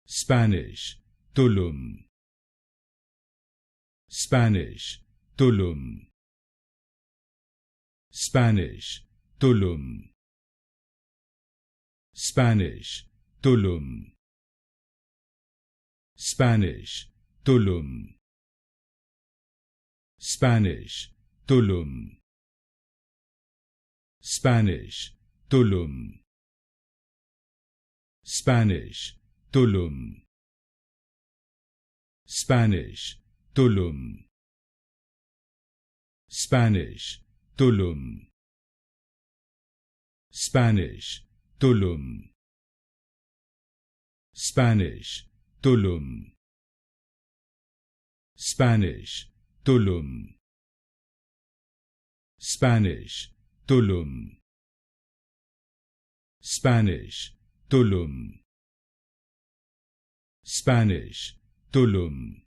Spanish, Tulum. Spanish, Tulum. Spanish, Tulum. Spanish, Tulum. Spanish, Tulum. Spanish, Tulum. Spanish, Tulum. Spanish, Tulum. Spanish, Tulum. Spanish, Tulum. Spanish, Tulum. Spanish, Tulum. Spanish, Tulum. Spanish, Tulum. Spanish, Tulum. Spanish, Tulum.